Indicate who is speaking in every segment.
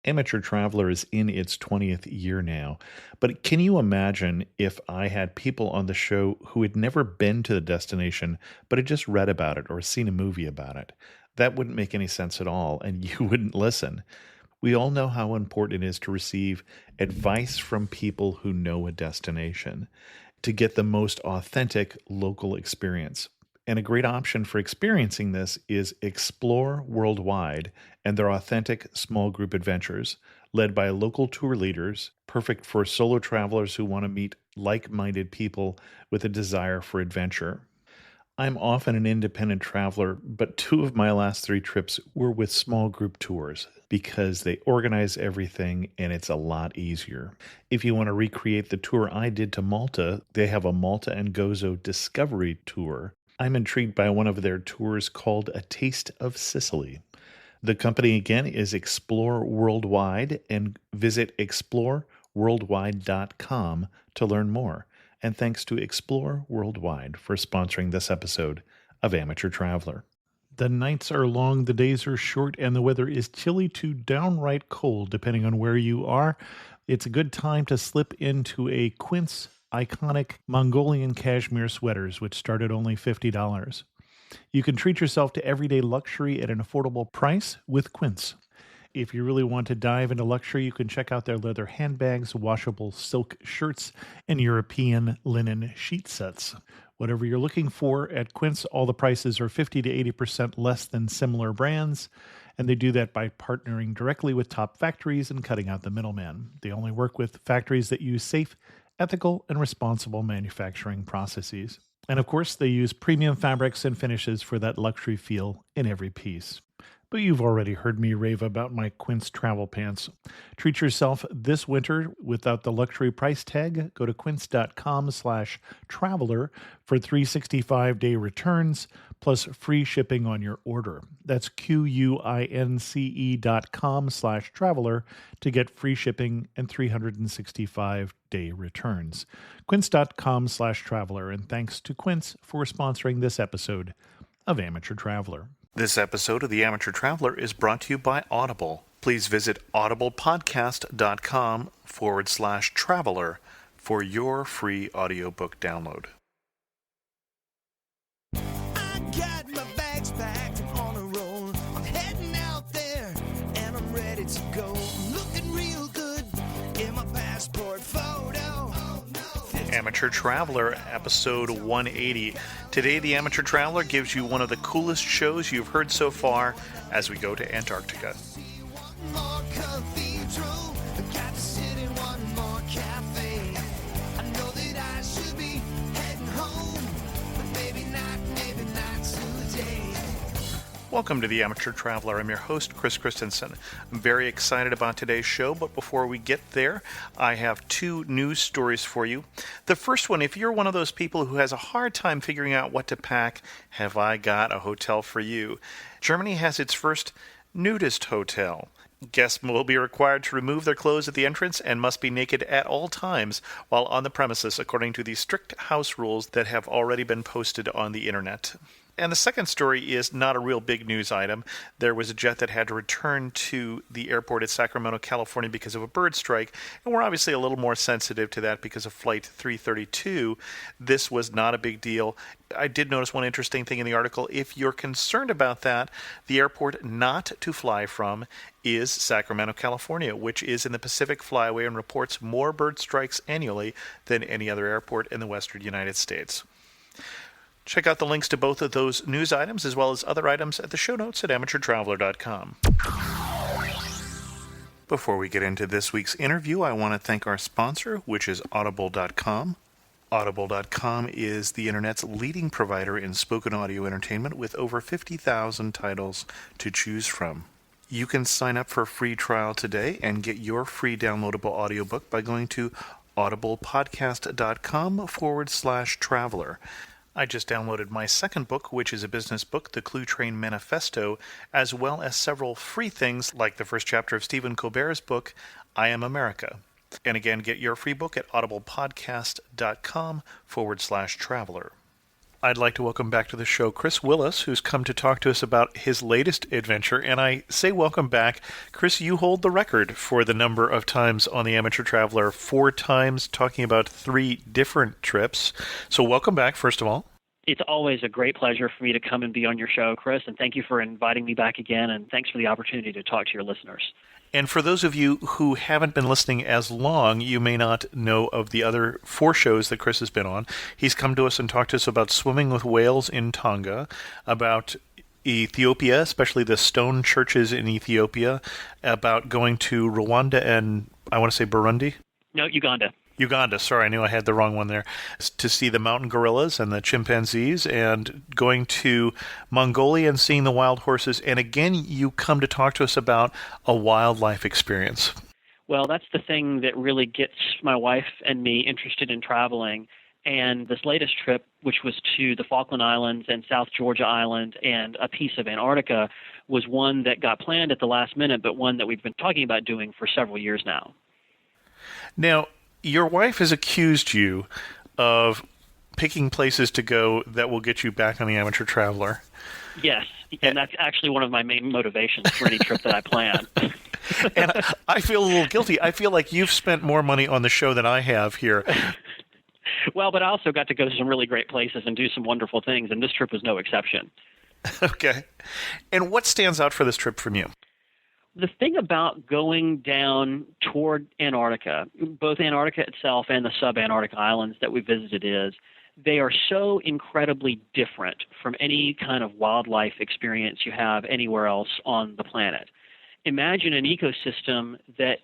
Speaker 1: Amateur Traveler is in its 20th year now, but can you imagine if I had people on the show who had never been to the destination, but had just read about it or seen a movie about it? That wouldn't make any sense at all, and you wouldn't listen. We all know how important it is to receive advice from people who know a destination to get the most authentic local experience. And a great option for experiencing this is Explore Worldwide and their authentic small group adventures, led by local tour leaders, perfect for solo travelers who want to meet like minded people with a desire for adventure. I'm often an independent traveler, but two of my last three trips were with small group tours because they organize everything and it's a lot easier. If you want to recreate the tour I did to Malta, they have a Malta and Gozo Discovery Tour. I'm intrigued by one of their tours called A Taste of Sicily. The company again is Explore Worldwide, and visit exploreworldwide.com to learn more. And thanks to Explore Worldwide for sponsoring this episode of Amateur Traveler. The nights are long, the days are short, and the weather is chilly to downright cold, depending on where you are. It's a good time to slip into a Quince iconic Mongolian cashmere sweaters, which start at only $50. You can treat yourself to everyday luxury at an affordable price with Quince. If you really want to dive into luxury, you can check out their leather handbags, washable silk shirts, and European linen sheet sets. Whatever you're looking for at Quince, all the prices are 50 to 80% less than similar brands, and they do that by partnering directly with top factories and cutting out the middleman. They only work with factories that use safe, ethical, and responsible manufacturing processes. And of course, they use premium fabrics and finishes for that luxury feel in every piece. But you've already heard me rave about my Quince travel pants. Treat yourself this winter without the luxury price tag. Go to quince.com/traveler for 365-day returns plus free shipping on your order. That's QUINCE.com/traveler to get free shipping and 365-day returns. Quince.com/traveler, and thanks to Quince for sponsoring this episode of Amateur Traveler. This episode of The Amateur Traveler is brought to you by Audible. Please visit audiblepodcast.com/traveler for your free audiobook download.
Speaker 2: I got my bags packed on a roll. I'm heading out there and I'm ready to go. I'm looking real good in my passport photo.
Speaker 1: Amateur Traveler, episode 180. Today, The Amateur Traveler gives you one of the coolest shows you've heard so far as we go to Antarctica.
Speaker 2: One more cathedral, got to sit in one more cafe. I know that I should be heading home, but maybe not today.
Speaker 1: Welcome to The Amateur Traveler. I'm your host, Chris Christensen. I'm very excited about today's show, but before we get there, I have two news stories for you. The first one, if you're one of those people who has a hard time figuring out what to pack, have I got a hotel for you. Germany has its first nudist hotel. Guests will be required to remove their clothes at the entrance and must be naked at all times while on the premises, according to the strict house rules that have already been posted on the internet. And the second story is not a real big news item. There was a jet that had to return to the airport at Sacramento, California because of a bird strike, and we're obviously a little more sensitive to that because of Flight 332. This was not a big deal. I did notice one interesting thing in the article. If you're concerned about that, the airport not to fly from is Sacramento, California, which is in the Pacific Flyway and reports more bird strikes annually than any other airport in the western United States. Check out the links to both of those news items as well as other items at the show notes at amateurtraveler.com. Before we get into this week's interview, I want to thank our sponsor, which is Audible.com. Audible.com is the internet's leading provider in spoken audio entertainment with over 50,000 titles to choose from. You can sign up for a free trial today and get your free downloadable audiobook by going to audiblepodcast.com/traveler. I just downloaded my second book, which is a business book, The Clue Train Manifesto, as well as several free things like the first chapter of Stephen Colbert's book, I Am America. And again, get your free book at audiblepodcast.com/traveler. I'd like to welcome back to the show Chris Willis, who's come to talk to us about his latest adventure. And I say welcome back. Chris, you hold the record for the number of times on the Amateur Traveler, 4 times, talking about 3 different trips. So welcome back, first of all.
Speaker 3: It's always a great pleasure for me to come and be on your show, Chris, and thank you for inviting me back again, and thanks for the opportunity to talk to your listeners.
Speaker 1: And for those of you who haven't been listening as long, you may not know of the other 4 shows that Chris has been on. He's come to us and talked to us about swimming with whales in Tonga, about Ethiopia, especially the stone churches in Ethiopia, about going to Rwanda and, I want to say Burundi?
Speaker 3: No, Uganda.
Speaker 1: Uganda, sorry, I knew I had the wrong one there, to see the mountain gorillas and the chimpanzees, and going to Mongolia and seeing the wild horses. And again, you come to talk to us about a wildlife experience.
Speaker 3: Well, that's the thing that really gets my wife and me interested in traveling. And this latest trip, which was to the Falkland Islands and South Georgia Island and a piece of Antarctica, was one that got planned at the last minute, but one that we've been talking about doing for several years now.
Speaker 1: Now, your wife has accused you of picking places to go that will get you back on the Amateur Traveler.
Speaker 3: Yes, and that's actually one of my main motivations for any trip that I plan.
Speaker 1: And I feel a little guilty. I feel like you've spent more money on the show than I have here.
Speaker 3: Well, but I also got to go to some really great places and do some wonderful things, and this trip was no exception.
Speaker 1: Okay. And what stands out for this trip from you?
Speaker 3: The thing about going down toward Antarctica, both Antarctica itself and the sub-Antarctic islands that we visited, is they are so incredibly different from any kind of wildlife experience you have anywhere else on the planet. Imagine an ecosystem that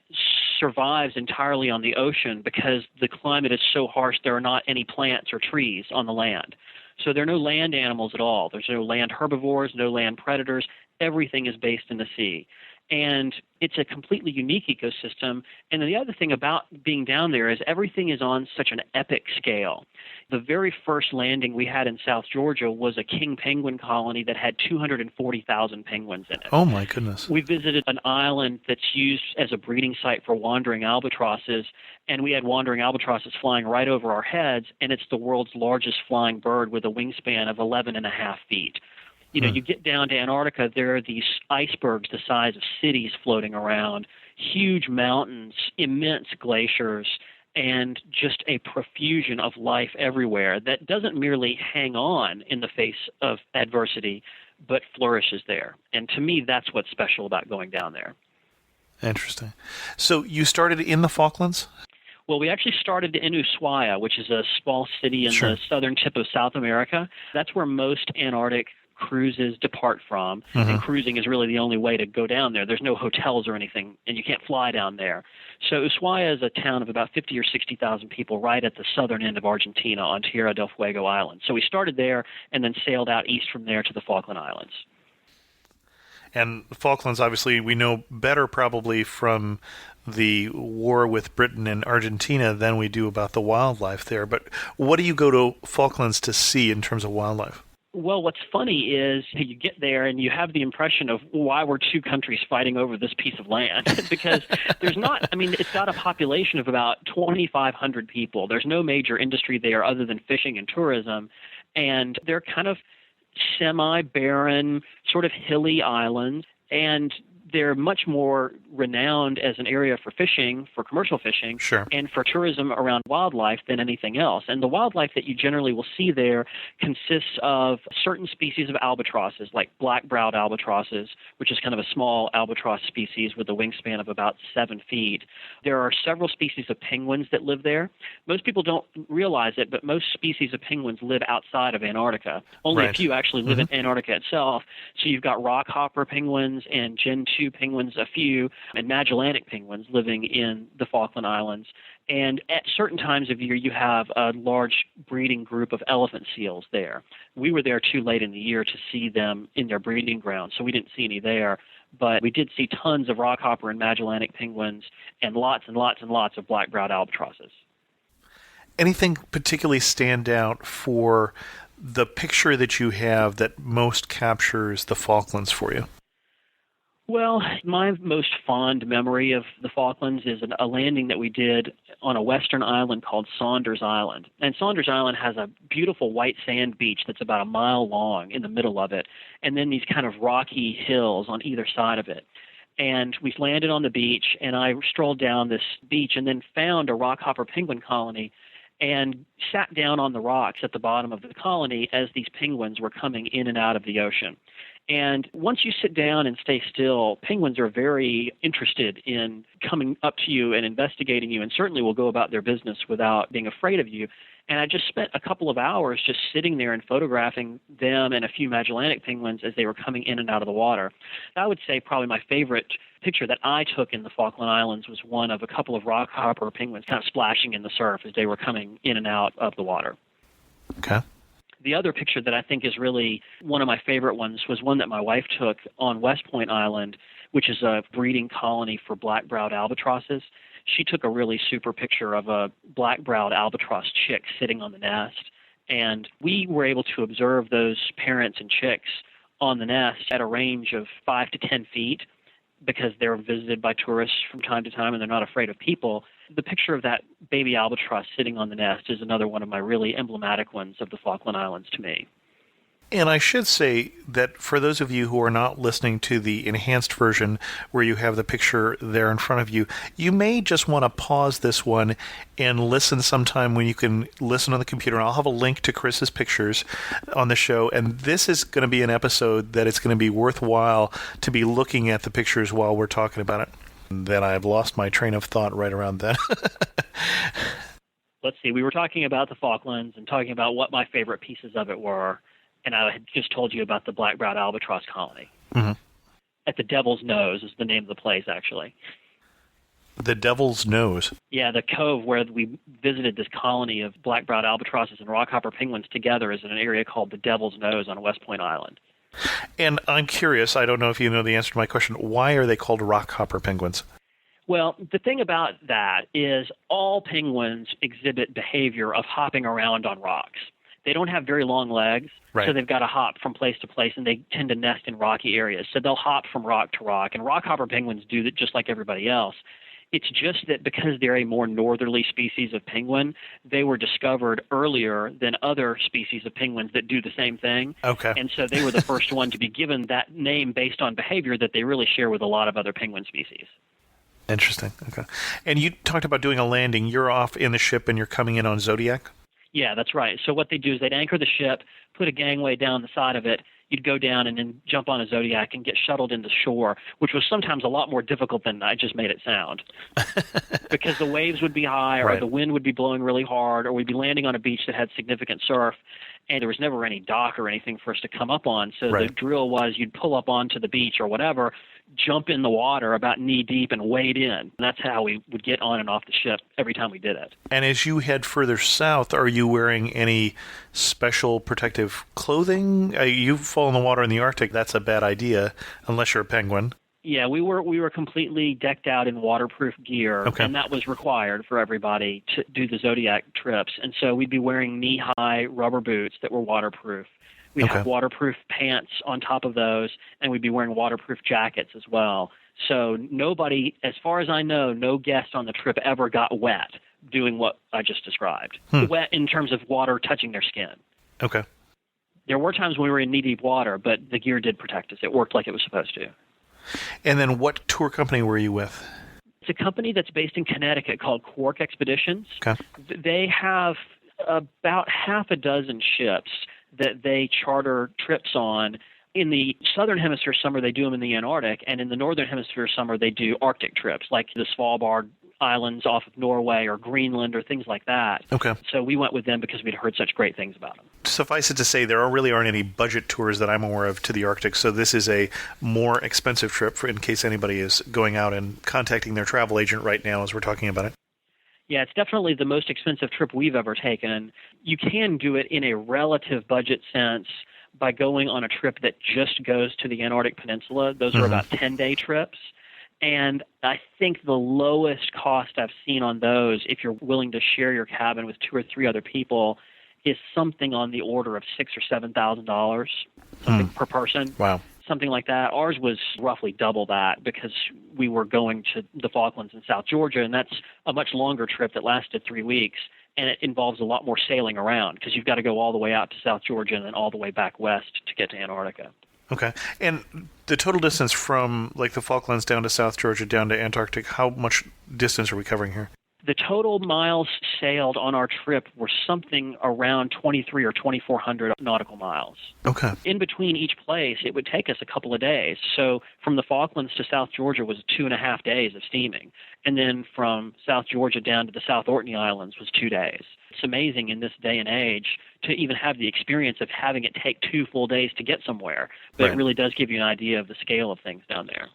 Speaker 3: survives entirely on the ocean because the climate is so harsh there are not any plants or trees on the land. So there are no land animals at all. There's no land herbivores, no land predators. Everything is based in the sea. And it's a completely unique ecosystem. And the other thing about being down there is everything is on such an epic scale. The very first landing we had in South Georgia was a king penguin colony that had 240,000 penguins in it.
Speaker 1: Oh, my goodness.
Speaker 3: We visited an island that's used as a breeding site for wandering albatrosses, and we had wandering albatrosses flying right over our heads, and it's the world's largest flying bird with a wingspan of 11.5 feet. You know, you get down to Antarctica, there are these icebergs the size of cities floating around, huge mountains, immense glaciers, and just a profusion of life everywhere that doesn't merely hang on in the face of adversity, but flourishes there. And to me, that's what's special about going down there.
Speaker 1: Interesting. So you started in the Falklands?
Speaker 3: Well, we actually started in Ushuaia, which is a small city in the southern tip of South America. That's where most Antarctic cruises depart from, and cruising is really the only way to go down there. There's no hotels or anything, and you can't fly down there. So Ushuaia is a town of about 50 or 60,000 people right at the southern end of Argentina on Tierra del Fuego Island. So we started there and then sailed out east from there to the Falkland Islands.
Speaker 1: And the Falklands, obviously, we know better probably from the war with Britain and Argentina than we do about the wildlife there. But what do you go to Falklands to see in terms of wildlife?
Speaker 3: Well, what's funny is you get there and you have the impression of why were 2 countries fighting over this piece of land because there's not, I mean, it's got a population of about 2,500 people. There's no major industry there other than fishing and tourism, and they're kind of semi-barren, sort of hilly islands, and they're much more renowned as an area for fishing, for commercial fishing, and for tourism around wildlife than anything else. And the wildlife that you generally will see there consists of certain species of albatrosses, like black-browed albatrosses, which is kind of a small albatross species with a wingspan of about 7 feet. There are several species of penguins that live there. Most people don't realize it, but most species of penguins live outside of Antarctica. Only a few actually live in Antarctica itself. So you've got rockhopper penguins and Gen 2 penguins, a few, and Magellanic penguins living in the Falkland Islands. And at certain times of year, you have a large breeding group of elephant seals there. We were there too late in the year to see them in their breeding ground, so we didn't see any there. But we did see tons of rockhopper and Magellanic penguins and lots and lots and lots of black-browed albatrosses.
Speaker 1: Anything particularly stand out for the picture that you have that most captures the Falklands for you?
Speaker 3: Well, my most fond memory of the Falklands is a landing that we did on a western island called Saunders Island. And Saunders Island has a beautiful white sand beach that's about a mile long in the middle of it, and then these kind of rocky hills on either side of it. And we landed on the beach, and I strolled down this beach and then found a rockhopper penguin colony and sat down on the rocks at the bottom of the colony as these penguins were coming in and out of the ocean. And once you sit down and stay still, penguins are very interested in coming up to you and investigating you, and certainly will go about their business without being afraid of you. And I just spent a couple of hours just sitting there and photographing them and a few Magellanica penguins as they were coming in and out of the water. I would say probably my favorite picture that I took in the Falkland Islands was one of a couple of rockhopper penguins kind of splashing in the surf as they were coming in and out of the water.
Speaker 1: Okay.
Speaker 3: The other picture that I think is really one of my favorite ones was one that my wife took on West Point Island, which is a breeding colony for black-browed albatrosses. She took a really super picture of a black-browed albatross chick sitting on the nest, and we were able to observe those parents and chicks on the nest at a range of 5 to 10 feet because they're visited by tourists from time to time and they're not afraid of people. The picture of that baby albatross sitting on the nest is another one of my really emblematic ones of the Falkland Islands to me.
Speaker 1: And I should say that for those of you who are not listening to the enhanced version where you have the picture there in front of you, you may just want to pause this one and listen sometime when you can listen on the computer. And I'll have a link to Chris's pictures on the show. And this is going to be an episode that it's going to be worthwhile to be looking at the pictures while we're talking about it. And then I've lost my train of thought right around then.
Speaker 3: Let's see. We were talking about the Falklands and talking about what my favorite pieces of it were. And I had just told you about the black-browed albatross colony.
Speaker 1: Mm-hmm.
Speaker 3: At the Devil's Nose is the name of the place, actually.
Speaker 1: The Devil's Nose?
Speaker 3: Yeah, the cove where we visited this colony of black-browed albatrosses and rockhopper penguins together is in an area called the Devil's Nose on West Point Island.
Speaker 1: And I'm curious, I don't know if you know the answer to my question, why are they called rockhopper penguins?
Speaker 3: Well, the thing about that is all penguins exhibit behavior of hopping around on rocks. They don't have very long legs,
Speaker 1: right.
Speaker 3: So they've got to hop from place to place, and they tend to nest in rocky areas. So they'll hop from rock to rock, and rockhopper penguins do that just like everybody else. It's just that because they're a more northerly species of penguin, they were discovered earlier than other species of penguins that do the same thing.
Speaker 1: Okay.
Speaker 3: And so they were the first one to be given that name based on behavior that they really share with a lot of other penguin species.
Speaker 1: Interesting. Okay. And you talked about doing a landing. You're off in the ship, and you're coming in on Zodiac?
Speaker 3: Yeah, that's right. So what they do is they'd anchor the ship, put a gangway down the side of it. You'd go down and then jump on a Zodiac and get shuttled into shore, which was sometimes a lot more difficult than I just made it sound. Because the waves would be high, or
Speaker 1: right.
Speaker 3: the wind would be blowing really hard, or we'd be landing on a beach that had significant surf, and there was never any dock or anything for us to come up on. So
Speaker 1: right.
Speaker 3: The drill was you'd pull up onto the beach or whatever, jump in the water about knee deep and wade in. And that's how we would get on and off the ship every time we did it.
Speaker 1: And as you head further south, are you wearing any special protective clothing? You fall in the water in the Arctic, that's a bad idea, unless you're a penguin.
Speaker 3: Yeah, we were completely decked out in waterproof gear,
Speaker 1: okay.
Speaker 3: And that was required for everybody to do the Zodiac trips. And so we'd be wearing knee-high rubber boots that were waterproof. We'd
Speaker 1: okay.
Speaker 3: have waterproof pants on top of those, and we'd be wearing waterproof jackets as well. So nobody, as far as I know, no guest on the trip ever got wet doing what I just described. Wet in terms of water touching their skin.
Speaker 1: Okay.
Speaker 3: There were times when we were in knee-deep water, but the gear did protect us. It worked like it was supposed to.
Speaker 1: And then what tour company were you with?
Speaker 3: It's a company that's based in Connecticut called Quark Expeditions.
Speaker 1: Okay.
Speaker 3: They have about half a dozen ships that they charter trips on. In the southern hemisphere summer, they do them in the Antarctic, and in the northern hemisphere summer, they do Arctic trips, like the Svalbard Islands off of Norway or Greenland or things like that.
Speaker 1: Okay.
Speaker 3: So we went with them because we'd heard such great things about them.
Speaker 1: Suffice it to say, there really aren't any budget tours that I'm aware of to the Arctic, so this is a more expensive trip for in case anybody is going out and contacting their travel agent right now as we're talking about it.
Speaker 3: Yeah, it's definitely the most expensive trip we've ever taken. You can do it in a relative budget sense by going on a trip that just goes to the Antarctic Peninsula. Those are about 10-day trips. And I think the lowest cost I've seen on those, if you're willing to share your cabin with 2 or 3 other people, is something on the order of $6,000 or $7,000 per person.
Speaker 1: Wow.
Speaker 3: something like that. Ours was roughly double that because we were going to the Falklands and South Georgia, and that's a much longer trip that lasted 3 weeks, and it involves a lot more sailing around because you've got to go all the way out to South Georgia and then all the way back west to get to Antarctica.
Speaker 1: Okay. And the total distance from, like, the Falklands down to South Georgia down to Antarctica, how much distance are we covering here?
Speaker 3: The total miles sailed on our trip were something around 23 or 2,400 nautical miles.
Speaker 1: Okay.
Speaker 3: In between each place, it would take us a couple of days. So from the Falklands to South Georgia was 2.5 days of steaming. And then from South Georgia down to the South Orkney Islands was 2 days. It's amazing in this day and age to even have the experience of having it take 2 full days to get somewhere. But
Speaker 1: Right.
Speaker 3: It really does give you an idea of the scale of things down there.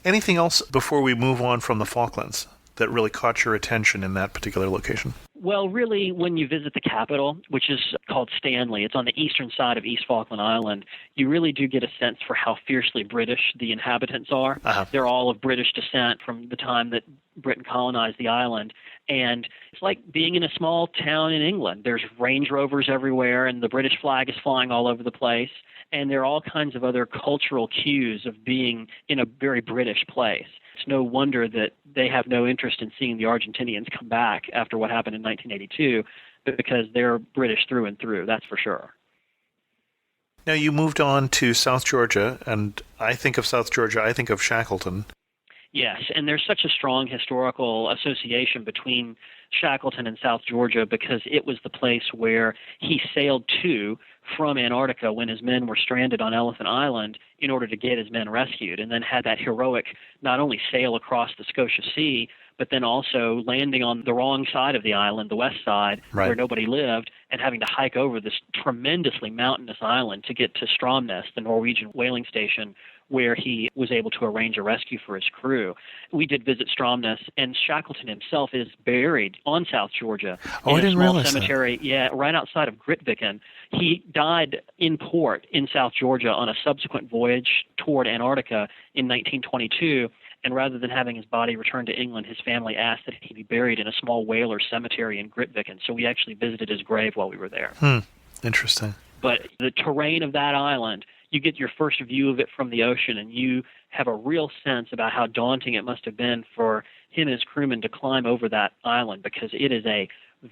Speaker 1: Anything else before we move on from the Falklands that really caught your attention in that particular location?
Speaker 3: Well, really, when you visit the capital, which is called Stanley, it's on the eastern side of East Falkland Island, you really do get a sense for how fiercely British the inhabitants are.
Speaker 1: Uh-huh.
Speaker 3: They're all of British descent from the time that Britain colonized the island. And it's like being in a small town in England. There's Range Rovers everywhere, and the British flag is flying all over the place. And there are all kinds of other cultural cues of being in a very British place. It's no wonder that they have no interest in seeing the Argentinians come back after what happened in 1982, because they're British through and through, that's for sure.
Speaker 1: Now, you moved on to South Georgia, and I think of South Georgia, I think of Shackleton.
Speaker 3: Yes, and there's such a strong historical association between Shackleton and South Georgia because it was the place where he sailed to from Antarctica when his men were stranded on Elephant Island in order to get his men rescued, and then had that heroic not only sail across the Scotia Sea, but then also landing on the wrong side of the island, the west side,
Speaker 1: Right.
Speaker 3: where nobody lived, and having to hike over this tremendously mountainous island to get to Stromness, the Norwegian whaling station, where he was able to arrange a rescue for his crew. We did visit Stromness, and Shackleton himself is buried on South Georgia
Speaker 1: Oh, I
Speaker 3: in a
Speaker 1: didn't
Speaker 3: small
Speaker 1: realize that.
Speaker 3: cemetery, right outside of Grytviken. He died in port in South Georgia on a subsequent voyage toward Antarctica in 1922, and rather than having his body returned to England, his family asked that he be buried in a small whaler cemetery in Grytviken, so we actually visited his grave while we were there.
Speaker 1: Interesting.
Speaker 3: But the terrain of that island, you get your first view of it from the ocean, and you have a real sense about how daunting it must have been for him and his crewmen to climb over that island, because it is a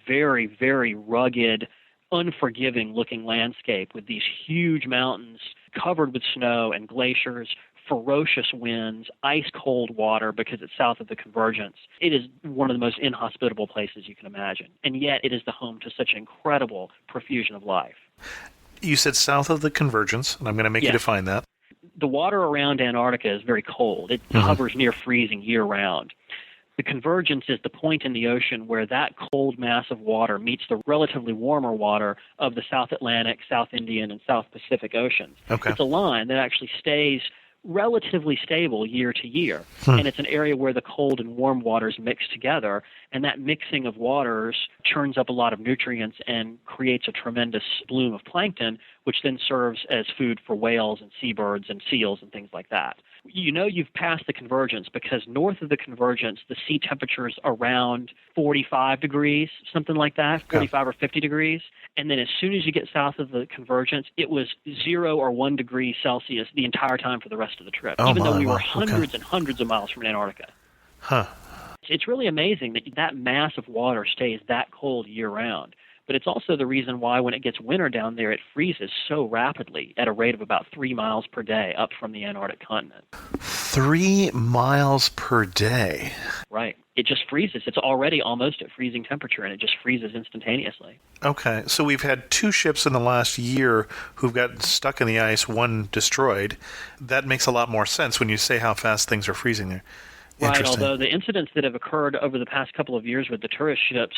Speaker 3: very, very rugged, unforgiving-looking landscape with these huge mountains covered with snow and glaciers, ferocious winds, ice-cold water because it's south of the convergence. It is one of the most inhospitable places you can imagine, and yet it is the home to such incredible profusion of life.
Speaker 1: You said south of the convergence, and I'm going to make you
Speaker 3: Yes.
Speaker 1: define that.
Speaker 3: The water around Antarctica is very cold. It hovers near freezing year-round. The convergence is the point in the ocean where that cold mass of water meets the relatively warmer water of the South Atlantic, South Indian, and South Pacific Oceans.
Speaker 1: Okay.
Speaker 3: It's a line that actually stays relatively stable year to year, and it's an area where the cold and warm waters mix together, and that mixing of waters churns up a lot of nutrients and creates a tremendous bloom of plankton, which then serves as food for whales and seabirds and seals and things like that. You know you've passed the convergence because north of the convergence, the sea temperature is around 45 degrees, something like that, 45 or 50 degrees. And then as soon as you get south of the convergence, it was 0 or 1 degree Celsius the entire time for the rest of the trip,
Speaker 1: Oh,
Speaker 3: even though
Speaker 1: my,
Speaker 3: we were
Speaker 1: wow. Okay.
Speaker 3: hundreds and hundreds of miles from Antarctica.
Speaker 1: Huh.
Speaker 3: It's really amazing that that mass of water stays that cold year-round. But it's also the reason why when it gets winter down there, it freezes so rapidly at a rate of about 3 miles per day up from the Antarctic continent.
Speaker 1: 3 miles per day.
Speaker 3: Right. It just freezes. It's already almost at freezing temperature, and it just freezes instantaneously.
Speaker 1: Okay, so we've had 2 ships in the last year who've gotten stuck in the ice, one destroyed. That makes a lot more sense when you say how fast things are freezing there.
Speaker 3: Right,
Speaker 1: Interesting.
Speaker 3: although the incidents that have occurred over the past couple of years with the tourist ships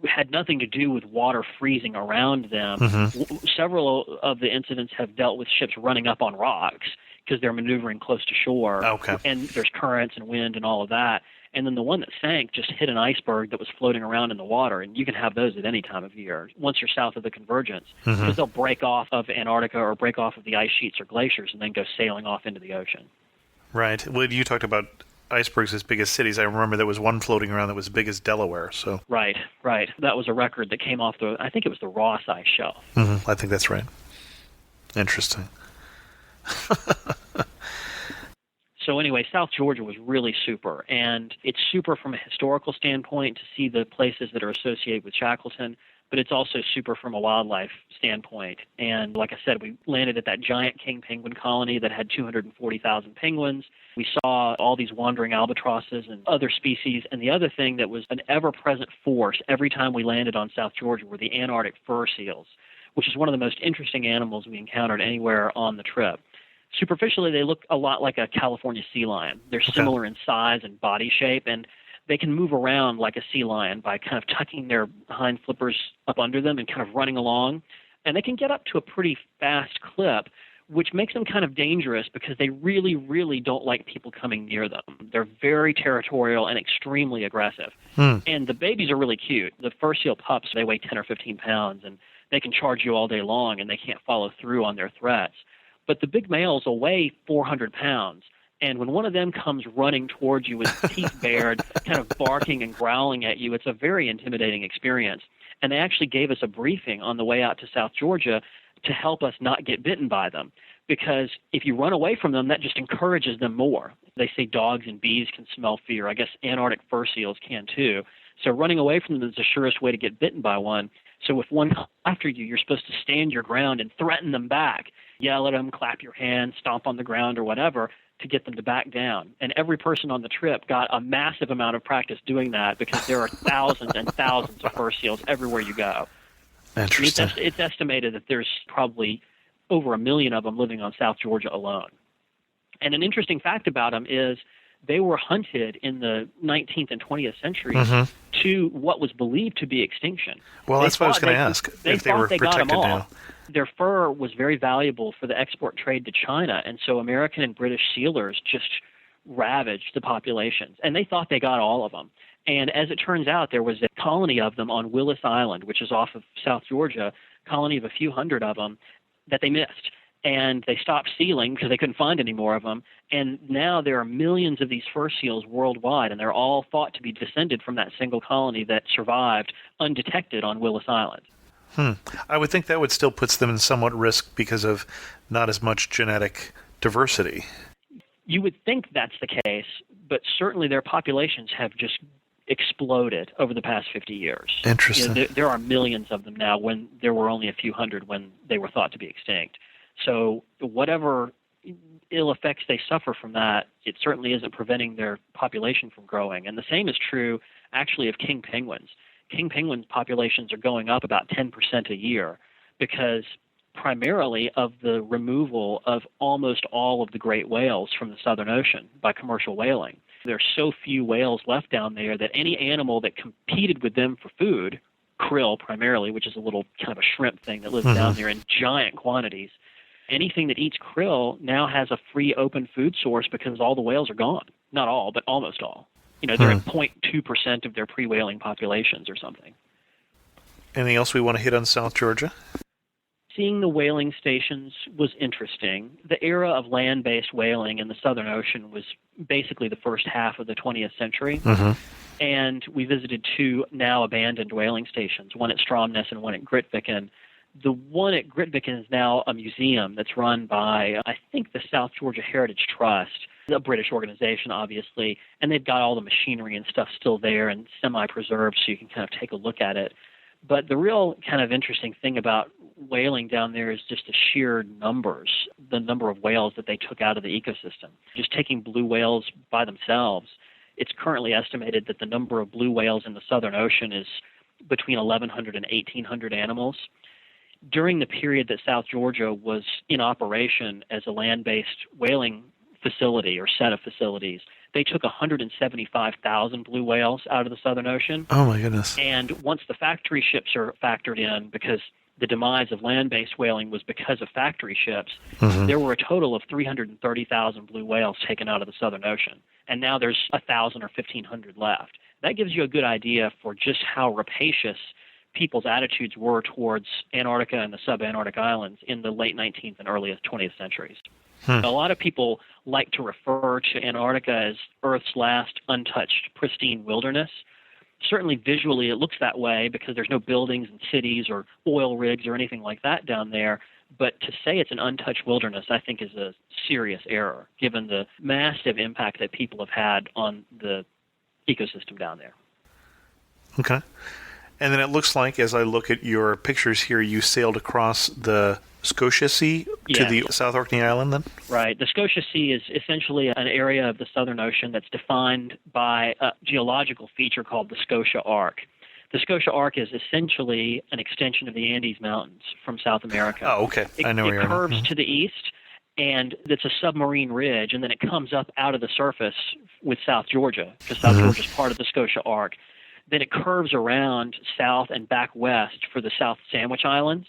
Speaker 3: had nothing to do with water freezing around them. Several of the incidents have dealt with ships running up on rocks because they're maneuvering close to shore.
Speaker 1: Okay.
Speaker 3: And there's currents and wind and all of that. And then the one that sank just hit an iceberg that was floating around in the water, and you can have those at any time of year once you're south of the convergence, because they'll break off of Antarctica or break off of the ice sheets or glaciers and then go sailing off into the ocean.
Speaker 1: Right. Well, you talked about icebergs as big as cities. I remember there was one floating around that was as big as Delaware. So
Speaker 3: Right. That was a record that came off I think it was the Ross Ice Shelf.
Speaker 1: I think that's right. Interesting.
Speaker 3: So anyway, South Georgia was really super, and it's super from a historical standpoint to see the places that are associated with Shackleton, but it's also super from a wildlife standpoint. And like I said, we landed at that giant king penguin colony that had 240,000 penguins. We saw all these wandering albatrosses and other species. And the other thing that was an ever-present force every time we landed on South Georgia were the Antarctic fur seals, which is one of the most interesting animals we encountered anywhere on the trip. Superficially, they look a lot like a California sea lion. They're similar in size and body shape, and they can move around like a sea lion by kind of tucking their hind flippers up under them and kind of running along. And they can get up to a pretty fast clip, which makes them kind of dangerous because they really, really don't like people coming near them. They're very territorial and extremely aggressive. And the babies are really cute. The fur seal pups, they weigh 10 or 15 pounds, and they can charge you all day long, and they can't follow through on their threats. But the big males will weigh 400 pounds. And when one of them comes running towards you with teeth bared, kind of barking and growling at you, it's a very intimidating experience. And they actually gave us a briefing on the way out to South Georgia to help us not get bitten by them. Because if you run away from them, that just encourages them more. They say dogs and bees can smell fear. I guess Antarctic fur seals can too. So running away from them is the surest way to get bitten by one. So if one comes after you, you're supposed to stand your ground and threaten them back. Yell at them, clap your hands, stomp on the ground or whatever to get them to back down. And every person on the trip got a massive amount of practice doing that because there are thousands and thousands of fur seals everywhere you go.
Speaker 1: Interesting.
Speaker 3: It's estimated that there's probably over 1 million of them living on South Georgia alone. And an interesting fact about them is they were hunted in the 19th and 20th centuries to what was believed to be extinction.
Speaker 1: Well, that's what I was going to ask, if they were protected now.
Speaker 3: Their fur was very valuable for the export trade to China, and so American and British sealers just ravaged the populations. And they thought they got all of them. And as it turns out, there was a colony of them on Willis Island, which is off of South Georgia, a colony of a few hundred of them that they missed. And they stopped sealing because they couldn't find any more of them. And now there are millions of these fur seals worldwide, and they're all thought to be descended from that single colony that survived undetected on Willis Island.
Speaker 1: I would think that would still puts them in somewhat risk because of not as much genetic diversity.
Speaker 3: You would think that's the case, but certainly their populations have just exploded over the past 50 years.
Speaker 1: Interesting.
Speaker 3: There are millions of them now when there were only a few hundred when they were thought to be extinct. So whatever ill effects they suffer from that, it certainly isn't preventing their population from growing. And the same is true, actually, of king penguins. King penguin populations are going up about 10% a year because primarily of the removal of almost all of the great whales from the Southern Ocean by commercial whaling. There are so few whales left down there that any animal that competed with them for food, krill primarily, which is a little kind of a shrimp thing that lives down there in giant quantities, anything that eats krill now has a free open food source because all the whales are gone. Not all, but almost all. They're at 0.2% of their pre-whaling populations or something.
Speaker 1: Anything else we want to hit on South Georgia?
Speaker 3: Seeing the whaling stations was interesting. The era of land-based whaling in the Southern Ocean was basically the first half of the 20th century. And we visited 2 now abandoned whaling stations, one at Stromness and one at Grytviken. The one at Grytviken is now a museum that's run by, I think, the South Georgia Heritage Trust, a British organization, obviously, and they've got all the machinery and stuff still there and semi-preserved so you can kind of take a look at it. But the real kind of interesting thing about whaling down there is just the sheer numbers, the number of whales that they took out of the ecosystem. Just taking blue whales by themselves, it's currently estimated that the number of blue whales in the Southern Ocean is between 1,100 and 1,800 animals. During the period that South Georgia was in operation as a land-based whaling facility or set of facilities, they took 175,000 blue whales out of the Southern Ocean.
Speaker 1: Oh, my goodness.
Speaker 3: And once the factory ships are factored in, because the demise of land-based whaling was because of factory ships, there were a total of 330,000 blue whales taken out of the Southern Ocean. And now there's 1,000 or 1,500 left. That gives you a good idea for just how rapacious people's attitudes were towards Antarctica and the subantarctic islands in the late 19th and early 20th centuries. A lot of people like to refer to Antarctica as Earth's last untouched, pristine wilderness. Certainly visually it looks that way because there's no buildings and cities or oil rigs or anything like that down there, But to say it's an untouched wilderness, I think, is a serious error, given the massive impact that people have had on the ecosystem down there.
Speaker 1: Okay. And then it looks like, as I look at your pictures here, you sailed across the Scotia Sea to the South Orkney Island then?
Speaker 3: Right. The Scotia Sea is essentially an area of the Southern Ocean that's defined by a geological feature called the Scotia Arc. The Scotia Arc is essentially an extension of the Andes Mountains from South America.
Speaker 1: Oh, okay. I know where you are.
Speaker 3: It curves to the east, and it's a submarine ridge, and then it comes up out of the surface with South Georgia, because South Georgia is part of the Scotia Arc. Then it curves around south and back west for the South Sandwich Islands.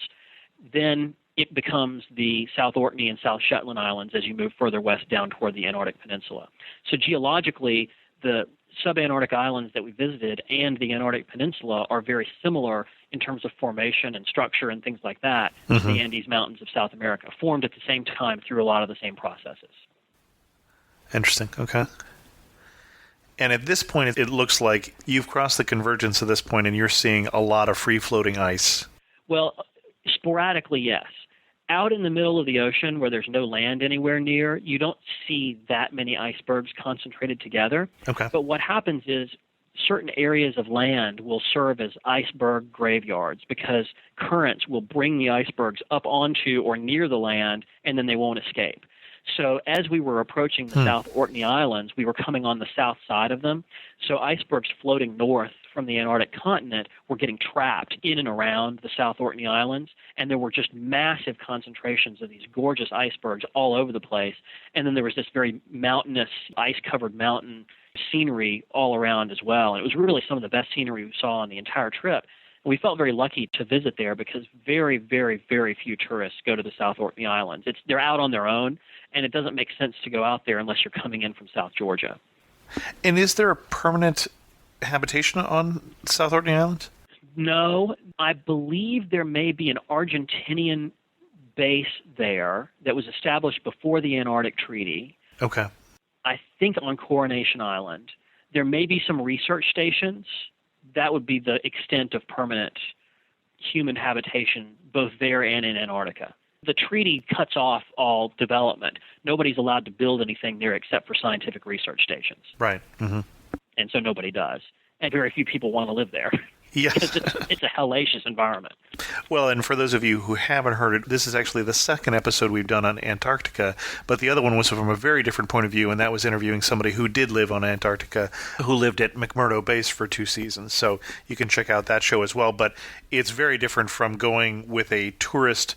Speaker 3: Then it becomes the South Orkney and South Shetland Islands as you move further west down toward the Antarctic Peninsula. So geologically, the subantarctic islands that we visited and the Antarctic Peninsula are very similar in terms of formation and structure and things like that to the Andes Mountains of South America, formed at the same time through a lot of the same processes.
Speaker 1: Interesting. Okay. And at this point, it looks like you've crossed the convergence at this point, and you're seeing a lot of free-floating ice.
Speaker 3: Well, sporadically, yes. Out in the middle of the ocean where there's no land anywhere near, you don't see that many icebergs concentrated together.
Speaker 1: Okay.
Speaker 3: But what happens is certain areas of land will serve as iceberg graveyards because currents will bring the icebergs up onto or near the land, and then they won't escape. So as we were approaching the South Orkney Islands, we were coming on the south side of them. So icebergs floating north from the Antarctic continent were getting trapped in and around the South Orkney Islands, and there were just massive concentrations of these gorgeous icebergs all over the place. And then there was this very mountainous, ice-covered mountain scenery all around as well. And it was really some of the best scenery we saw on the entire trip. And we felt very lucky to visit there because very, very, very few tourists go to the South Orkney Islands. They're out on their own, and it doesn't make sense to go out there unless you're coming in from South Georgia.
Speaker 1: And is there a permanent habitation on South Orkney Islands?
Speaker 3: No. I believe there may be an Argentinian base there that was established before the Antarctic Treaty.
Speaker 1: Okay.
Speaker 3: I think on Coronation Island. There may be some research stations. That would be the extent of permanent human habitation both there and in Antarctica. The treaty cuts off all development. Nobody's allowed to build anything there except for scientific research stations.
Speaker 1: Right. Mm-hmm.
Speaker 3: And so nobody does. And very few people want to live there.
Speaker 1: Yes.
Speaker 3: It's a hellacious environment.
Speaker 1: Well, and for those of you who haven't heard it, this is actually the second episode we've done on Antarctica, but the other one was from a very different point of view, and that was interviewing somebody who did live on Antarctica, who lived at McMurdo Base for 2 seasons. So you can check out that show as well, but it's very different from going with a tourist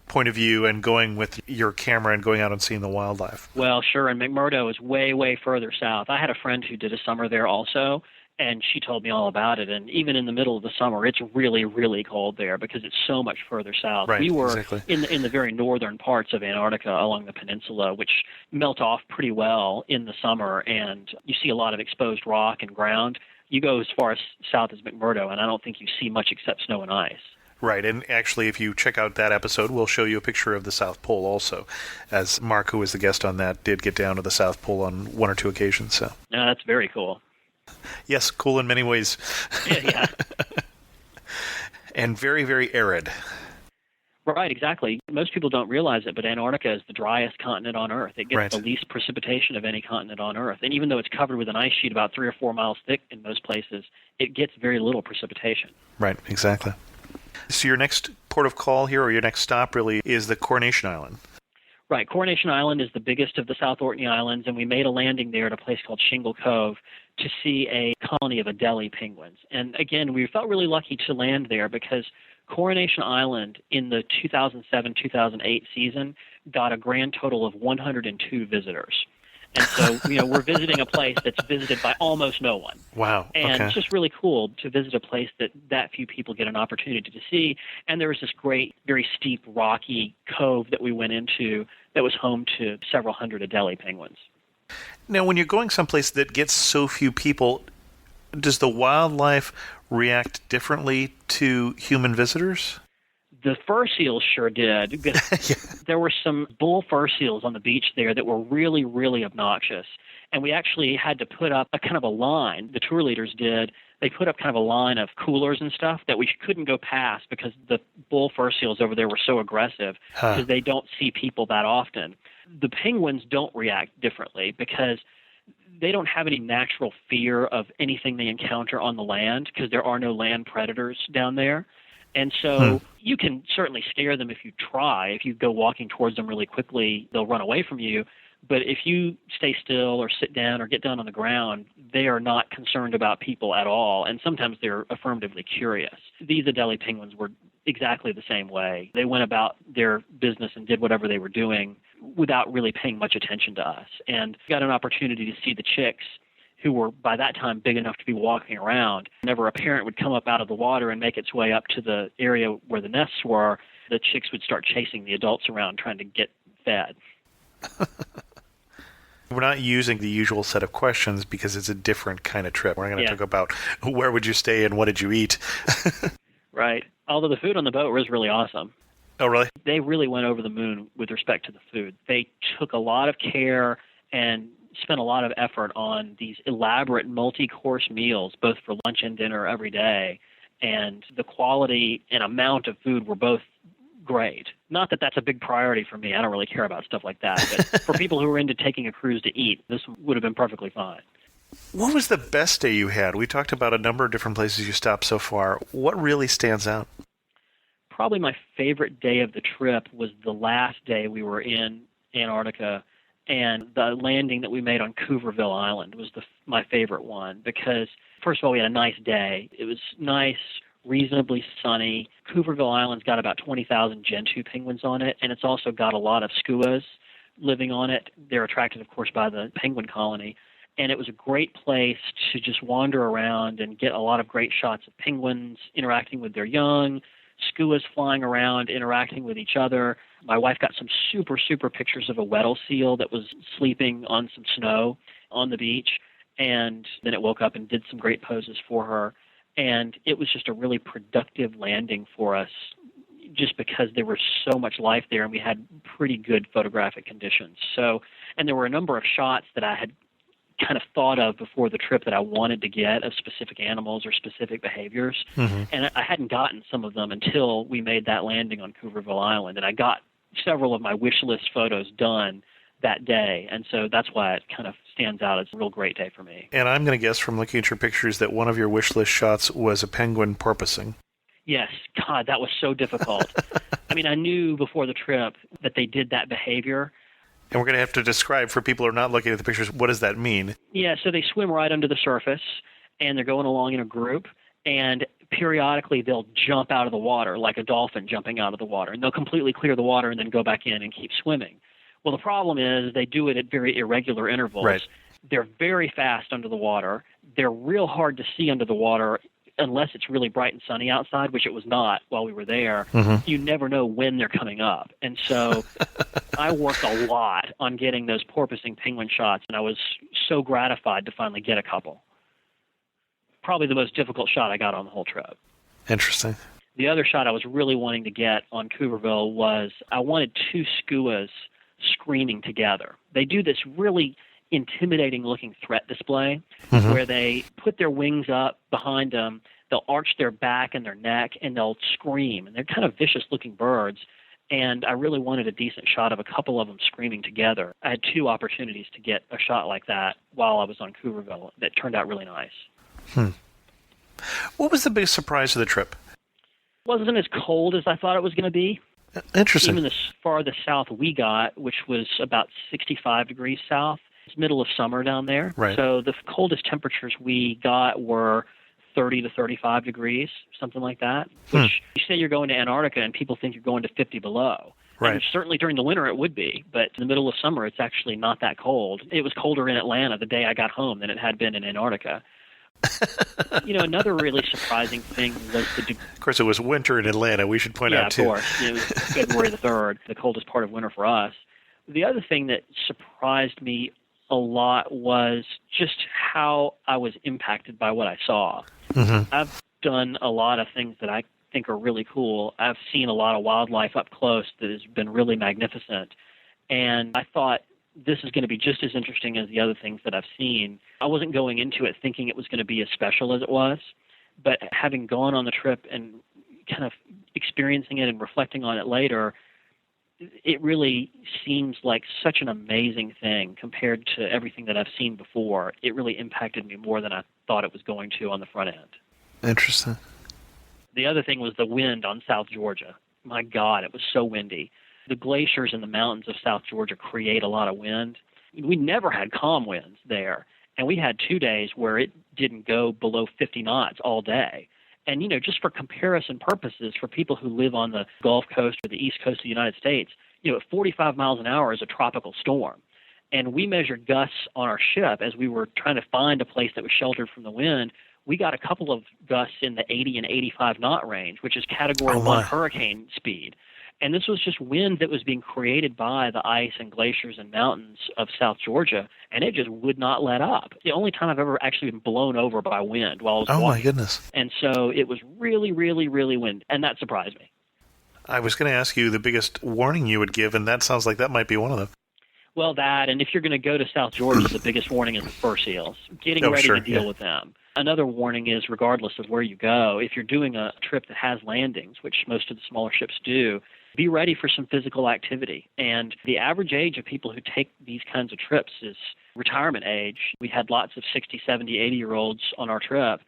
Speaker 1: point of view and going with your camera and going out and seeing the wildlife.
Speaker 3: Well, sure, and McMurdo is way, way further south. I had a friend who did a summer there also, and she told me all about it. And even in the middle of the summer, it's really, really cold there because it's so much further south.
Speaker 1: Right,
Speaker 3: we were
Speaker 1: exactly.
Speaker 3: in the very northern parts of Antarctica along the peninsula, which melt off pretty well in the summer, and you see a lot of exposed rock and ground. You go as far as south as McMurdo, and I don't think you see much except snow and ice.
Speaker 1: Right, and actually, if you check out that episode, we'll show you a picture of the South Pole also, as Mark, who was the guest on that, did get down to the South Pole on 1 or 2 occasions. So,
Speaker 3: No, that's very cool.
Speaker 1: yes, cool in many ways.
Speaker 3: Yeah.
Speaker 1: And very, very arid.
Speaker 3: Right, exactly. Most people don't realize it, but Antarctica is the driest continent on Earth. It gets
Speaker 1: Right.
Speaker 3: the least precipitation of any continent on Earth. And even though it's covered with an ice sheet about 3 or 4 miles thick in most places, it gets very little precipitation.
Speaker 1: Right, exactly. So your next port of call here, or your next stop really, is the Coronation Island.
Speaker 3: Right. Coronation Island is the biggest of the South Orkney Islands, and we made a landing there at a place called Shingle Cove to see a colony of Adelie penguins. And again, we felt really lucky to land there because Coronation Island in the 2007-2008 season got a grand total of 102 visitors. And so, we're visiting a place that's visited by almost no one.
Speaker 1: Wow.
Speaker 3: And
Speaker 1: Okay.
Speaker 3: it's just really cool to visit a place that few people get an opportunity to see. And there was this great, very steep, rocky cove that we went into that was home to several hundred Adelie penguins.
Speaker 1: Now, when you're going someplace that gets so few people, does the wildlife react differently to human visitors?
Speaker 3: The fur seals sure did. Because There were some bull fur seals on the beach there that were really, really obnoxious. And we actually had to put up a kind of a line. The tour leaders did. They put up kind of a line of coolers and stuff that we couldn't go past because the bull fur seals over there were so aggressive because they don't see people that often. The penguins don't react differently because they don't have any natural fear of anything they encounter on the land because there are no land predators down there. And so you can certainly scare them if you try. If you go walking towards them really quickly, they'll run away from you. But if you stay still or sit down or get down on the ground, they are not concerned about people at all, and sometimes they're affirmatively curious. These Adelie penguins were exactly the same way. They went about their business and did whatever they were doing without really paying much attention to us. And got an opportunity to see the chicks, who were by that time big enough to be walking around. Whenever a parent would come up out of the water and make its way up to the area where the nests were, the chicks would start chasing the adults around trying to get fed.
Speaker 1: We're not using the usual set of questions because it's a different kind of trip. We're not going to talk about where would you stay and what did you eat.
Speaker 3: Right. Although the food on the boat was really awesome.
Speaker 1: Oh, really?
Speaker 3: They really went over the moon with respect to the food. They took a lot of care and spent a lot of effort on these elaborate multi-course meals, both for lunch and dinner every day. And the quality and amount of food were both great. Not that that's a big priority for me. I don't really care about stuff like that. But for people who are into taking a cruise to eat, this would have been perfectly fine.
Speaker 1: What was the best day you had? We talked about a number of different places you stopped so far. What really stands out?
Speaker 3: Probably my favorite day of the trip was the last day we were in Antarctica, and the landing that we made on Cooverville Island was my favorite one because, first of all, we had a nice day. It was nice, reasonably sunny. Cooverville Island's got about 20,000 Gentoo penguins on it, and it's also got a lot of skuas living on it. They're attracted, of course, by the penguin colony. And it was a great place to just wander around and get a lot of great shots of penguins interacting with their young, skuas flying around, interacting with each other. My wife got some super, super pictures of a Weddell seal that was sleeping on some snow on the beach, and then it woke up and did some great poses for her. And it was just a really productive landing for us just because there was so much life there and we had pretty good photographic conditions. So, and there were a number of shots that I had kind of thought of before the trip that I wanted to get of specific animals or specific behaviors. And I hadn't gotten some of them until we made that landing on Cooverville Island. And I got several of my wish list photos done that day. And so that's why it kind of stands out as a real great day for me.
Speaker 1: And I'm going to guess from looking at your pictures that one of your wish list shots was a penguin porpoising.
Speaker 3: Yes. God, that was so difficult. I mean, I knew before the trip that they did that behavior.
Speaker 1: And we're going to have to describe for people who are not looking at the pictures, what does that mean?
Speaker 3: Yeah, so they swim right under the surface, and they're going along in a group, and periodically they'll jump out of the water like a dolphin jumping out of the water, and they'll completely clear the water and then go back in and keep swimming. Well, the problem is they do it at very irregular intervals.
Speaker 1: Right.
Speaker 3: They're very fast under the water. They're real hard to see under the water unless it's really bright and sunny outside, which it was not while we were there. You never know when they're coming up. And so I worked a lot on getting those porpoising penguin shots, and I was so gratified to finally get a couple. Probably the most difficult shot I got on the whole trip.
Speaker 1: Interesting.
Speaker 3: The other shot I was really wanting to get on Cooverville was I wanted two skuas screaming together. They do this really intimidating-looking threat display where they put their wings up behind them, they'll arch their back and their neck, and they'll scream. And they're kind of vicious-looking birds, and I really wanted a decent shot of a couple of them screaming together. I had two opportunities to get a shot like that while I was on Cooverville that turned out really nice.
Speaker 1: What was the biggest surprise of the trip?
Speaker 3: It wasn't as cold as I thought it was going to be.
Speaker 1: Interesting.
Speaker 3: Even as far the south we got, which was about 65 degrees south, it's middle of summer down there.
Speaker 1: Right.
Speaker 3: So the coldest temperatures we got were 30 to 35 degrees, something like that, which you say you're going to Antarctica and people think you're going to 50 below.
Speaker 1: Right.
Speaker 3: And certainly during the winter it would be, but in the middle of summer it's actually not that cold. It was colder in Atlanta the day I got home than it had been in Antarctica. Another really surprising thing was
Speaker 1: Of course, it was winter in Atlanta, we should point out, too.
Speaker 3: Yeah, of course. It was February the 3rd, the coldest part of winter for us. The other thing that surprised me a lot was just how I was impacted by what I saw. I've done a lot of things that I think are really cool. I've seen a lot of wildlife up close that has been really magnificent. And I thought this is going to be just as interesting as the other things that I've seen. I wasn't going into it thinking it was going to be as special as it was, but having gone on the trip and kind of experiencing it and reflecting on it later, it really seems like such an amazing thing compared to everything that I've seen before. It really impacted me more than I thought it was going to on the front end.
Speaker 1: Interesting.
Speaker 3: The other thing was the wind on South Georgia. My God, it was so windy. The glaciers in the mountains of South Georgia create a lot of wind. We never had calm winds there, and we had 2 days where it didn't go below 50 knots all day. And, just for comparison purposes, for people who live on the Gulf Coast or the East Coast of the United States, at 45 miles an hour is a tropical storm. And we measured gusts on our ship as we were trying to find a place that was sheltered from the wind. We got a couple of gusts in the 80 and 85 knot range, which is Category 1 hurricane speed. And this was just wind that was being created by the ice and glaciers and mountains of South Georgia, and it just would not let up. The only time I've ever actually been blown over by wind while I was walking.
Speaker 1: Oh, my goodness.
Speaker 3: And so it was really, really, really windy, and that surprised me.
Speaker 1: I was going to ask you the biggest warning you would give, and that sounds like that might be one of them.
Speaker 3: Well, that, and if you're going to go to South Georgia, the biggest warning is the fur seals, getting ready to deal with them. Another warning is, regardless of where you go, if you're doing a trip that has landings, which most of the smaller ships do, be ready for some physical activity. And the average age of people who take these kinds of trips is retirement age. We had lots of 60, 70, 80-year-olds on our trip,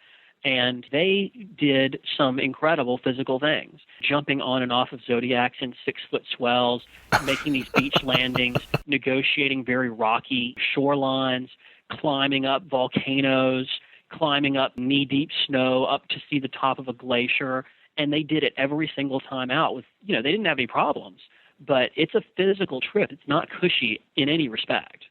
Speaker 3: and they did some incredible physical things, jumping on and off of Zodiacs in 6-foot swells, making these beach landings, negotiating very rocky shorelines, climbing up volcanoes, climbing up knee-deep snow up to see the top of a glacier. And they did it every single time out with, they didn't have any problems. But it's a physical trip. It's not cushy in any respect.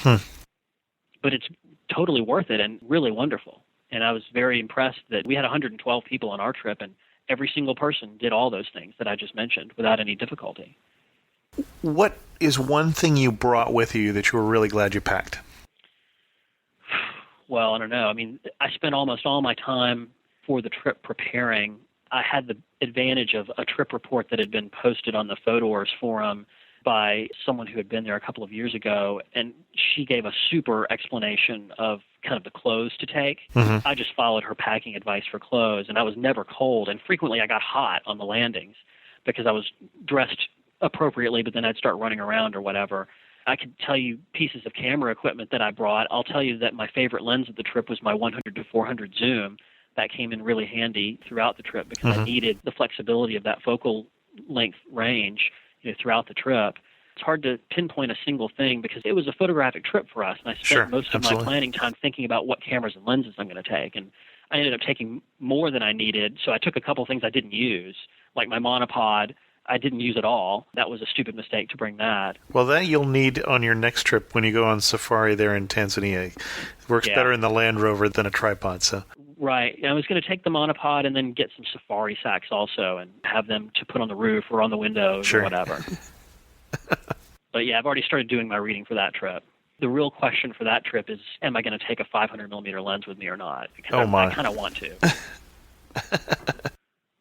Speaker 3: But it's totally worth it and really wonderful. And I was very impressed that we had 112 people on our trip, and every single person did all those things that I just mentioned without any difficulty.
Speaker 1: What is one thing you brought with you that you were really glad you packed?
Speaker 3: Well, I don't know. I mean, I spent almost all my time for the trip preparing. I had the advantage of a trip report that had been posted on the Fodors forum by someone who had been there a couple of years ago, and she gave a super explanation of kind of the clothes to take. I just followed her packing advice for clothes, and I was never cold, and frequently I got hot on the landings because I was dressed appropriately, but then I'd start running around or whatever. I could tell you pieces of camera equipment that I brought. I'll tell you that my favorite lens of the trip was my 100 to 400 zoom. That came in really handy throughout the trip because I needed the flexibility of that focal length range throughout the trip. It's hard to pinpoint a single thing because it was a photographic trip for us, and I spent most of my planning time thinking about what cameras and lenses I'm going to take. And I ended up taking more than I needed, so I took a couple things I didn't use, like my monopod. I didn't use at all. That was a stupid mistake to bring that.
Speaker 1: Well, that you'll need on your next trip when you go on safari there in Tanzania. It works better in the Land Rover than a tripod. So.
Speaker 3: Right. I was going to take the monopod and then get some safari sacks also and have them to put on the roof or on the windows or whatever. But yeah, I've already started doing my reading for that trip. The real question for that trip is, am I going to take a 500-millimeter lens with me or not? Because I kind of want to.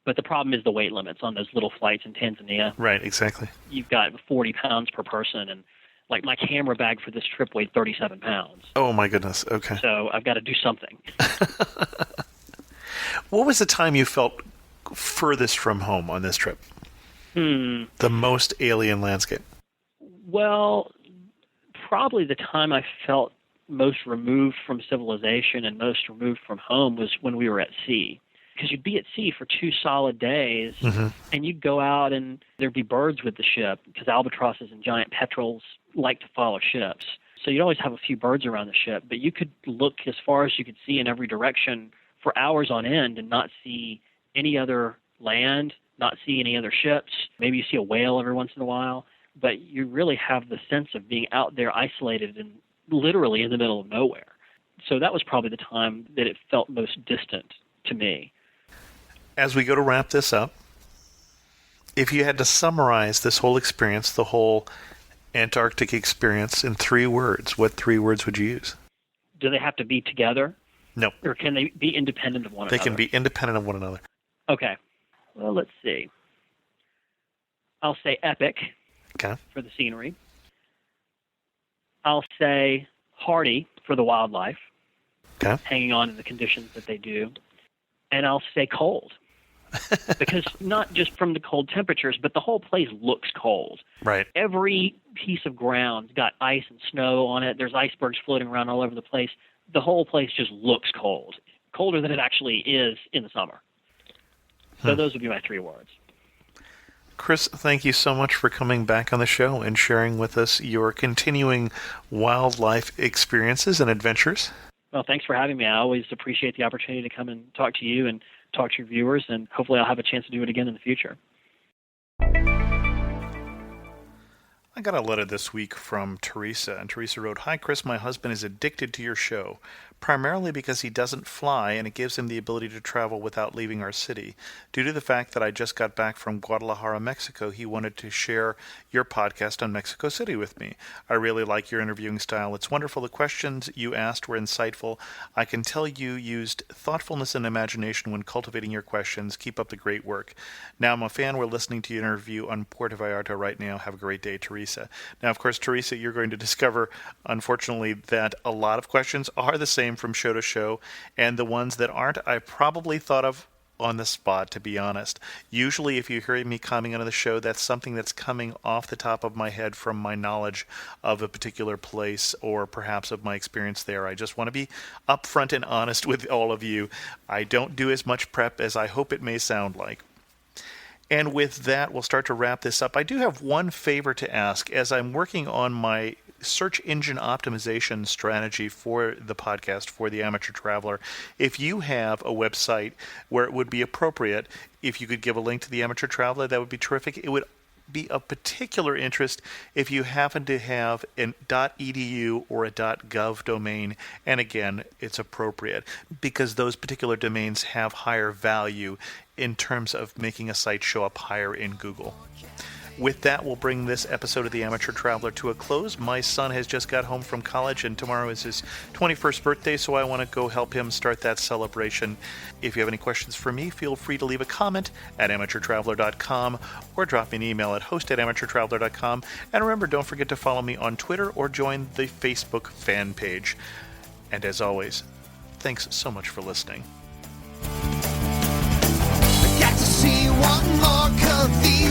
Speaker 3: But the problem is the weight limits on those little flights in Tanzania.
Speaker 1: Right, exactly. You've
Speaker 3: got 40 pounds per person, and like my camera bag for this trip weighed 37 pounds.
Speaker 1: Oh, my goodness. Okay.
Speaker 3: So I've got to do something.
Speaker 1: What was the time you felt furthest from home on this trip? The most alien landscape?
Speaker 3: Well, probably the time I felt most removed from civilization and most removed from home was when we were at sea. Because you'd be at sea for 2 solid days, and you'd go out and there'd be birds with the ship, because albatrosses and giant petrels like to follow ships. So you'd always have a few birds around the ship, but you could look as far as you could see in every direction for hours on end and not see any other land, not see any other ships. Maybe you see a whale every once in a while, but you really have the sense of being out there isolated and literally in the middle of nowhere. So that was probably the time that it felt most distant to me.
Speaker 1: As we go to wrap this up, if you had to summarize this whole experience, the whole Antarctic experience, in 3 words, what 3 words would you use?
Speaker 3: Do they have to be together?
Speaker 1: No.
Speaker 3: Or can they be independent of one another?
Speaker 1: They can be independent of one another.
Speaker 3: Okay. Well, let's see. I'll say epic for the scenery. I'll say hardy for the wildlife,
Speaker 1: Okay.
Speaker 3: hanging on in the conditions that they do. And I'll say cold. Because not just from the cold temperatures, but the whole place looks cold.
Speaker 1: Right.
Speaker 3: Every piece of ground's got ice and snow on it. There's icebergs floating around all over the place. The whole place just looks cold, colder than it actually is in the summer. So those would be my 3 words.
Speaker 1: Chris, thank you so much for coming back on the show and sharing with us your continuing wildlife experiences and adventures.
Speaker 3: Well, thanks for having me. I always appreciate the opportunity to come and talk to you and talk to your viewers, and hopefully I'll have a chance to do it again in the future.
Speaker 1: I got a letter this week from Teresa, and Teresa wrote, "Hi Chris, my husband is addicted to your show, primarily because he doesn't fly and it gives him the ability to travel without leaving our city. Due to the fact that I just got back from Guadalajara, Mexico, he wanted to share your podcast on Mexico City with me. I really like your interviewing style. It's wonderful. The questions you asked were insightful. I can tell you used thoughtfulness and imagination when cultivating your questions. Keep up the great work. Now I'm a fan. We're listening to your interview on Puerto Vallarta right now. Have a great day, Teresa." Now, of course, Teresa, you're going to discover, unfortunately, that a lot of questions are the same from show to show, and the ones that aren't, I probably thought of on the spot, to be honest. Usually, if you hear me commenting on the show, that's something that's coming off the top of my head from my knowledge of a particular place or perhaps of my experience there. I just want to be upfront and honest with all of you. I don't do as much prep as I hope it may sound like. And with that, we'll start to wrap this up. I do have one favor to ask. As I'm working on my search engine optimization strategy for the podcast, for the Amateur Traveler, if you have a website where it would be appropriate, if you could give a link to the Amateur Traveler, that would be terrific. It would be of particular interest if you happen to have an .edu or a .gov domain, and again, it's appropriate, because those particular domains have higher value in terms of making a site show up higher in Google. With that, we'll bring this episode of The Amateur Traveler to a close. My son has just got home from college, and tomorrow is his 21st birthday, so I want to go help him start that celebration. If you have any questions for me, feel free to leave a comment at amateurtraveler.com or drop me an email at host@amateurtraveler.com. And remember, don't forget to follow me on Twitter or join the Facebook fan page. And as always, thanks so much for listening.
Speaker 2: Got to see one more cathedral.